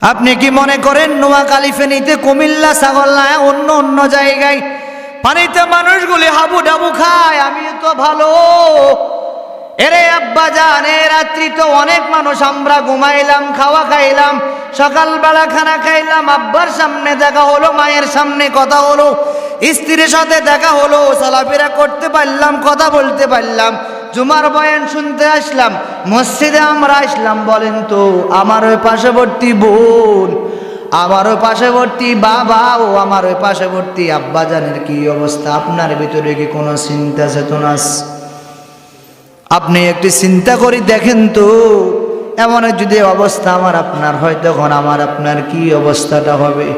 আপনি কি মনে করেন নোয়াখালী ফেনীতে কুমিল্লা ছাগলনাইয়া অন্য অন্য জায়গায় পানিতে মানুষগুলি হাবু ডাবু খায়? আমি তো ভালো। এরে আব্বা জান, এ রাত্রি তো অনেক মানুষ আমরা ঘুমাইলাম, খাওয়া খাইলাম, সকালবেলা খানা খাইলাম, আব্বার সামনে দেখা হলো, মায়ের সামনে কথা হলো, স্ত্রীর সাথে দেখা হলো, চলাফেরা করতে পারলাম, কথা বলতে পারলাম, জুমার বয়ান শুনতে আসলাম, মসজিদে আমরা আসলাম। বলেন তো, আমার ওই পার্শ্ববর্তী বোন, আমার ওই পার্শ্ববর্তী বাবা ও আমার ওই পার্শ্ববর্তী আব্বা জানের কি অবস্থা? আপনার ভিতরে কি কোনো চিন্তা চেতনা আছে? আপনি একটু চিন্তা করে দেখেন তো, এমন যদি অবস্থা আমার আপনার হয়, তখন আমার আপনার কি অবস্থাটা হবে?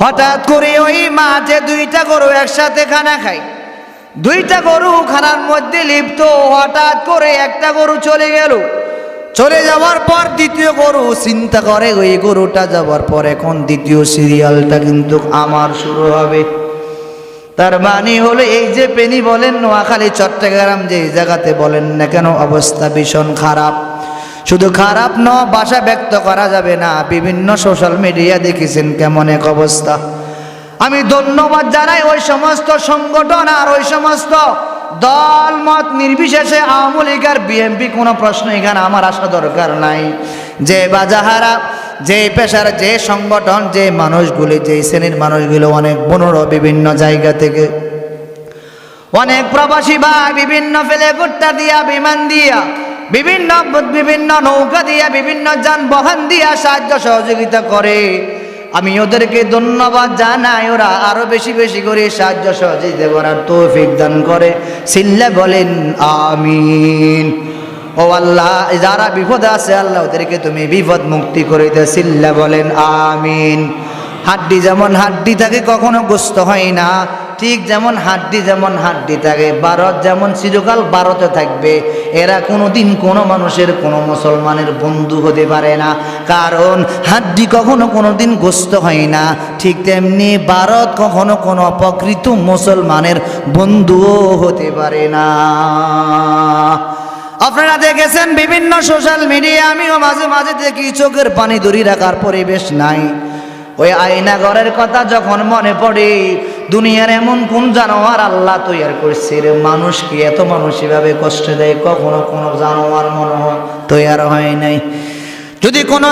হঠাৎ করে ওই মাঠে দুইটা গরু একসাথে খানা খায়, দুইটা গরু খানার মধ্যে লিপ্ত। হঠাৎ করে একটা গরু চলে গেল, চলে যাওয়ার পর দ্বিতীয় গরু চিন্তা করে ওই গরুটা যাওয়ার পর এখন দ্বিতীয় সিরিয়ালটা কিন্তু আমার শুরু হবে। তার মানে হলো এই যে ফেনী বলেন, নোয়াখালী, চট্টগ্রাম, যে জায়গাতে বলেন না কেন, অবস্থা ভীষণ খারাপ। শুধু খারাপ নয়, ভাষা ব্যক্ত করা যাবে না। বিভিন্ন সোশ্যাল মিডিয়া দেখেছেন কেমন এক অবস্থা। আমি ধন্যবাদ জানাই ওই সমস্ত সংগঠন আর ওই সমস্ত দল মত নির্বিশেষে, আওয়ামী লীগ আর বিএনপি, কোনো প্রশ্ন এখানে আমার আসা দরকার নাই। যে বাজাহারা, যে পেশার, যে সংগঠন, যে মানুষগুলি, যে শ্রেণীর মানুষগুলো অনেক বনরো বিভিন্ন জায়গা থেকে, অনেক প্রবাসী ভাই বিভিন্ন ফেলেকুট্টা দিয়া, বিমান দিয়া, বিভিন্ন নৌকা দিয়া, বিভিন্ন যানবাহন দিয়া সাহায্য সহযোগিতা করে। আমি ওদেরকে ধন্যবাদ জানাই। ওরা আরো বেশি বেশি করে সাহায্য সহযোগিতা করার তৌফিক দান করে। সিল্লা বলেন আমিন। ও আল্লাহ, যারা বিপদে আছে আল্লাহ ওদেরকে তুমি বিপদ মুক্তি করে দে। সিল্লা বলেন আমিন। হাড্ডি যেমন হাড্ডি থাকে, কখনো গোস্ত হয় না, ঠিক যেমন হাড্ডি থাকে, ভারত যেমন চিরকাল ভারতে থাকবে। এরা কোনোদিন কোনো মানুষের, কোনো মুসলমানের বন্ধু হতে পারে না, কারণ হাড্ডি কখনো কোনোদিন গোস্ত হয় না। ঠিক তেমনি ভারত কখনো কোনো প্রকৃত মুসলমানের বন্ধুও হতে পারে না। আপনারা দেখেছেন বিভিন্ন সোশ্যাল মিডিয়া, আমিও মাঝে মাঝে দেখি, চোখের পানি ধরে রাখার পরিবেশ নাই। ওই আয়নাঘরের কথা যখন মনে পড়ে, দুনিয়ার এমন কোন জানোয়ার আল্লাহ তৈরি করছে রে? মানুষকে এত মানুষ এভাবে কষ্ট দেয়, কখনো কোনো জানোয়ার মনে হয় তৈরি হয় নাই। যদি কোনো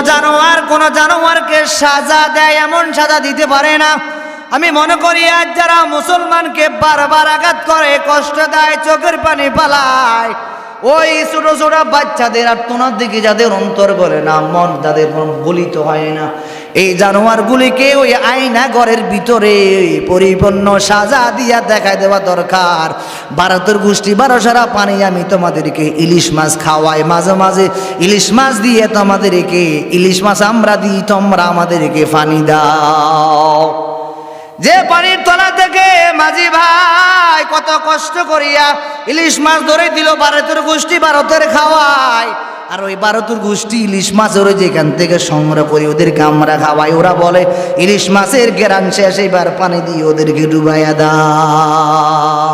জানোয়ারকে সাজা দেয়, এমন সাজা দিতে পারে না। আমি মনে করি আজ যারা মুসলমানকে বারবার আঘাত করে, কষ্ট দেয়, চোখের পানি পালায়, ওই ছোট ছোট বাচ্চাদের আর তোনার দিকে যাদের অন্তর বলে না, মন যাদের গলিত হয় না, এই জানোয়ারগুলিকে ওই আয়না ঘরের ভিতরে পরিপূর্ণ সাজা দিয়া দেখায় দেওয়া দরকার। ভারতের গোষ্ঠী বারোসারা পানি, আমি তোমাদেরকে ইলিশ মাছ খাওয়াই, মাঝে মাঝে ইলিশ মাছ দিয়ে তোমাদেরকে, ইলিশ মাছ আমরা দিই, তোমরা আমাদেরকে পানি দাও। যে পানির তলা থেকে মাঝি ভাই কত কষ্ট করিয়া ইলিশ মাছ ধরে দিল, ভারতের গোষ্ঠী ভারতের খাওয়ায়, আর ওই ভারতের গোষ্ঠী ইলিশ মাছ ওরা যেখান থেকে সংগ্রহ করি ওদেরকে আমরা খাওয়াই। ওরা বলে ইলিশ মাছের গ্রান শেষ, এবার পানি দিয়ে ওদেরকে ডুবাইয়া দাও।